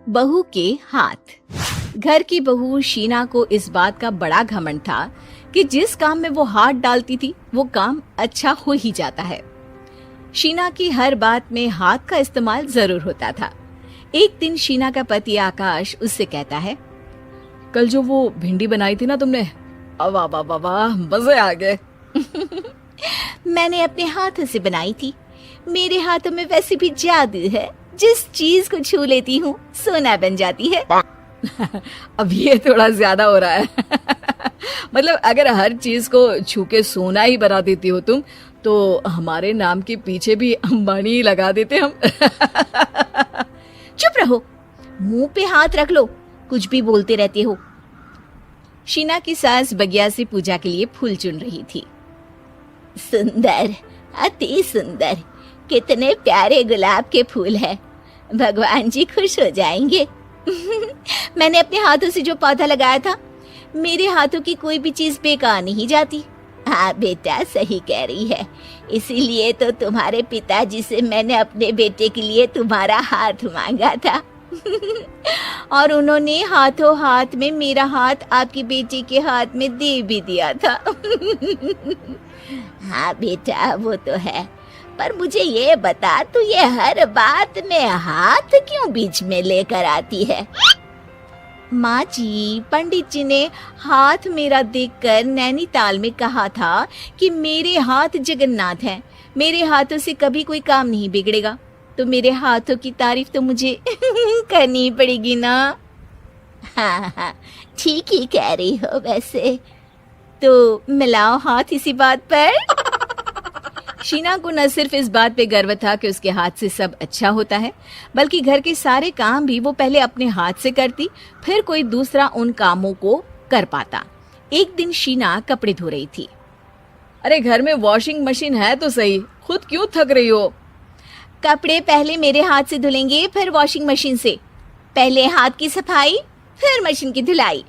बहू के हाथ। घर की बहू शीना को इस बात का बड़ा घमंड था कि जिस काम में वो हाथ डालती थी वो काम अच्छा हो ही जाता है। शीना की हर बात में हाथ का इस्तेमाल जरूर होता था। एक दिन शीना का पति आकाश उससे कहता है, कल जो वो भिंडी बनाई थी ना तुमने, वाह वाह वाह वाह, मजे आ गए। मैंने अपने हाथों से बनाई थी। मेरे हाथों में वैसे भी जादू है, जिस चीज को छू लेती हूँ सोना बन जाती है। अब ये थोड़ा ज्यादा हो रहा है। मतलब अगर हर चीज को छू के सोना ही बना देती हो तुम, तो हमारे नाम के पीछे भी अंबानी ही लगा देते हम। चुप रहो, मुंह पे हाथ रख लो, कुछ भी बोलते रहते हो। शीना की सास बगिया से पूजा के लिए फूल चुन रही थी। सुंदर, अति सुंदर, कितने प्यारे गुलाब के फूल हैं। भगवान जी खुश हो जाएंगे। मैंने अपने हाथों से जो पौधा लगाया था, मेरे हाथों की कोई भी चीज बेकार नहीं जाती। हाँ बेटा, सही कह रही है। इसीलिए तो तुम्हारे पिताजी से मैंने अपने बेटे के लिए तुम्हारा हाथ मांगा था। और उन्होंने हाथों हाथ में मेरा हाथ आपकी बेटी के हाथ में दे भी दिया था। हाँ बेटा, वो तो है, पर मुझे ये बता, तू ये हर बात में हाथ क्यों बीच में लेकर आती है? माँ जी, पंडित जी ने हाथ मेरा देखकर नैनीताल में कहा था कि मेरे हाथ जगन्नाथ हैं, मेरे हाथों से कभी कोई काम नहीं बिगड़ेगा। तो मेरे हाथों की तारीफ तो मुझे करनी पड़ेगी ना। हाँ हाँ, ठीक ही कह रही हो वैसे। तो मिलाओ हाथ इसी बात पर। शीना को न सिर्फ इस बात पे गर्व था कि उसके हाथ से सब अच्छा होता है, बल्कि घर के सारे काम भी वो पहले अपने हाथ से करती, फिर कोई दूसरा उन कामों को कर पाता। एक दिन शीना कपड़े धो रही थी। अरे घर में वॉशिंग मशीन है तो सही, खुद क्यों थक रही हो? कपड़े पहले मेरे हाथ से धुलेंगे, फिर वॉशिंग मशीन से। पहले हाथ की सफाई, फिर मशीन की धुलाई।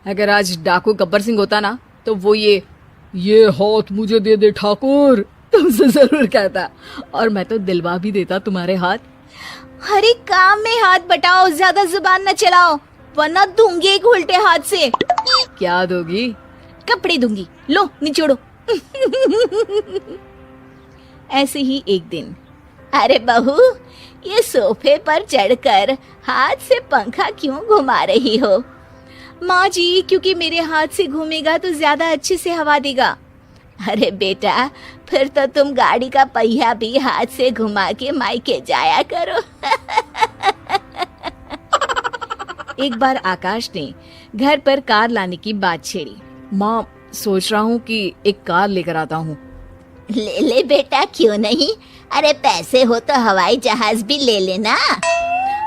अगर आज डाकू गब्बर सिंह होता ना, तो वो ये हाथ मुझे दे दे ठाकुर, तुमसे जरूर कहता, और मैं तो दिलवा भी देता तुम्हारे हाथ। हर एक काम में हाथ बटाओ, ज्यादा जुबान न चलाओ, वरना दूंगी एक उल्टे हाथ से। क्या दोगी? कपड़े दूंगी, लो निचोड़ो। ऐसे ही एक दिन, अरे बहू, ये सोफे पर चढ़कर हाथ से पंखा क्यों घुमा रही हो? माँ जी, क्योंकि मेरे हाथ से घूमेगा तो ज्यादा अच्छे से हवा देगा। अरे बेटा, फिर तो तुम गाड़ी का पहिया भी हाथ से घुमा के मायके जाया करो। एक बार आकाश ने घर पर कार लाने की बात छेड़ी। माँ, सोच रहा हूँ कि एक कार लेकर आता हूँ। ले ले बेटा, क्यों नहीं? अरे पैसे हो तो हवाई जहाज भी ले लेना।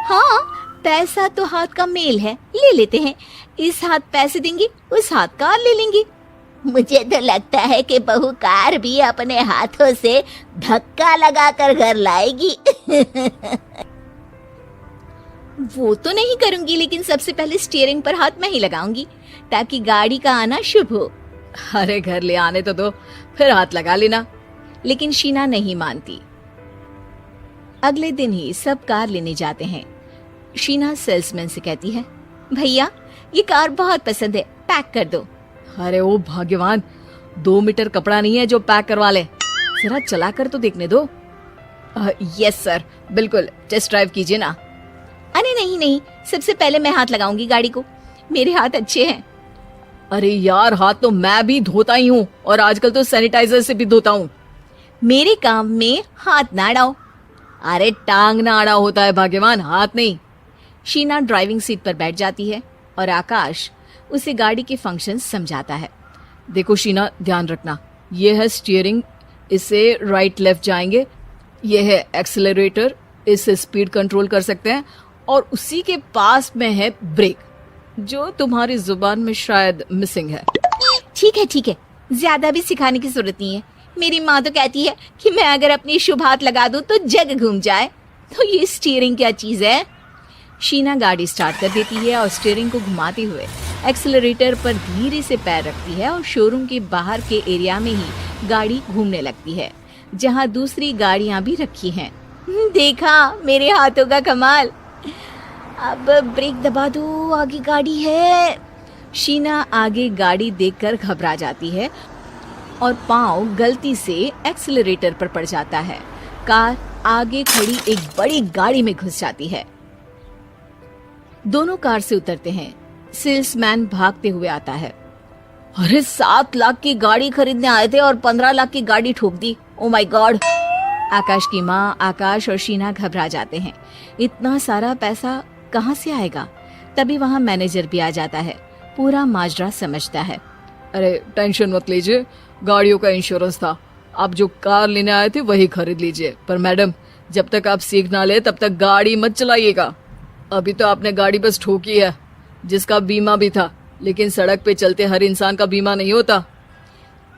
हाँ, पैसा तो हाथ का मेल है, ले लेते हैं। इस हाथ पैसे देंगी, उस हाथ कार ले लेंगी। मुझे तो लगता है कि बहू कार भी अपने हाथों से धक्का लगाकर घर लाएगी। वो तो नहीं करूंगी, लेकिन सबसे पहले स्टीयरिंग पर हाथ मैं ही लगाऊंगी, ताकि गाड़ी का आना शुभ हो। अरे घर ले आने तो दो, फिर हाथ लगा लेना। लेकिन शीना नहीं मानती। अगले दिन ही सब कार लेने जाते हैं। शीना सेल्समैन से कहती है, भैया ये कार बहुत पसंद है, पैक कर दो। अरे ओ भाग्यवान, 2 मीटर कपड़ा नहीं है जो पैक करवा ले, जरा चला कर तो देखने दो। यस सर, बिल्कुल, टेस्ट ड्राइव कीजिए ना। अरे नहीं नहीं, सबसे पहले मैं हाथ लगाऊंगी गाड़ी को, मेरे हाथ अच्छे हैं। अरे यार, हाथ तो मैं भी धोता ही हूँ, और आजकल तो सैनिटाइजर से भी धोता हूँ। मेरे काम में हाथ ना अड़ाओ। अरे टांग ना अड़ा होता है भाग्यवान, हाथ नहीं। शीना ड्राइविंग सीट पर बैठ जाती है और आकाश उसे गाड़ी के फंक्शन समझाता है। देखो शीना, ध्यान रखना, ये है स्टीयरिंग, इससे राइट लेफ्ट जाएंगे। ये है एक्सेलरेटर, इससे स्पीड कंट्रोल कर सकते हैं, और उसी के पास में है ब्रेक, जो तुम्हारी जुबान में शायद मिसिंग है। ठीक है, ज्यादा भी सिखाने की जरूरत नहीं है। मेरी माँ तो कहती है कि मैं अगर अपनी शुभ हाथ लगा दूं तो जग घूम जाए। तो ये स्टीयरिंग क्या चीज है? शीना गाड़ी स्टार्ट कर देती है और स्टीयरिंग को घुमाते हुए एक्सेलरेटर पर धीरे से पैर रखती है, और शोरूम के बाहर के एरिया में ही गाड़ी घूमने लगती है, जहाँ दूसरी गाड़ियाँ भी रखी हैं। देखा मेरे हाथों का कमाल। अब ब्रेक दबा दो, आगे गाड़ी है। शीना आगे गाड़ी देखकर घबरा जाती है और पाँव गलती से एक्सीलरेटर पर पड़ जाता है। कार आगे खड़ी एक बड़ी गाड़ी में घुस जाती है। दोनों कार से उतरते हैं। सेल्समैन भागते हुए आता है। अरे 7 लाख की गाड़ी खरीदने आए थे और 15 लाख की गाड़ी ठोक दी। Oh my God. आकाश की माँ, आकाश और शीना घबरा जाते हैं। इतना सारा पैसा कहाँ से आएगा? तभी वहाँ मैनेजर भी आ जाता है। पूरा माजरा समझता है। अरे टेंशन मत लीजिए, गाड़ियों का इंश्योरेंस था। आप जो कार लेने आए थे वही खरीद लीजिए। पर मैडम, जब तक आप सीख ना ले तब तक गाड़ी मत चलाइएगा। अभी तो आपने गाड़ी बस ठोकी है, जिसका बीमा भी था, लेकिन सड़क पे चलते हर इंसान का बीमा नहीं होता।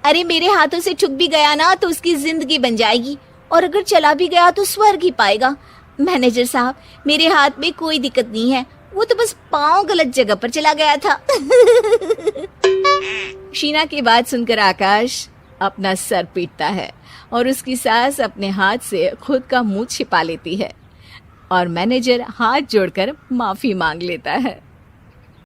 अरे मेरे हाथों से चुक भी गया ना तो उसकी जिंदगी बन जाएगी, और अगर चला भी गया तो स्वर्ग ही पाएगा। मैनेजर साहब, मेरे हाथ में कोई दिक्कत नहीं है, वो तो बस पाँव गलत जगह पर चला गया था। शीना की बात सुनकर आकाश अपना सर पीटता है और उसकी सास अपने हाथ से खुद का मुंह छिपा लेती है और मैनेजर हाथ जोड़कर माफी मांग लेता है।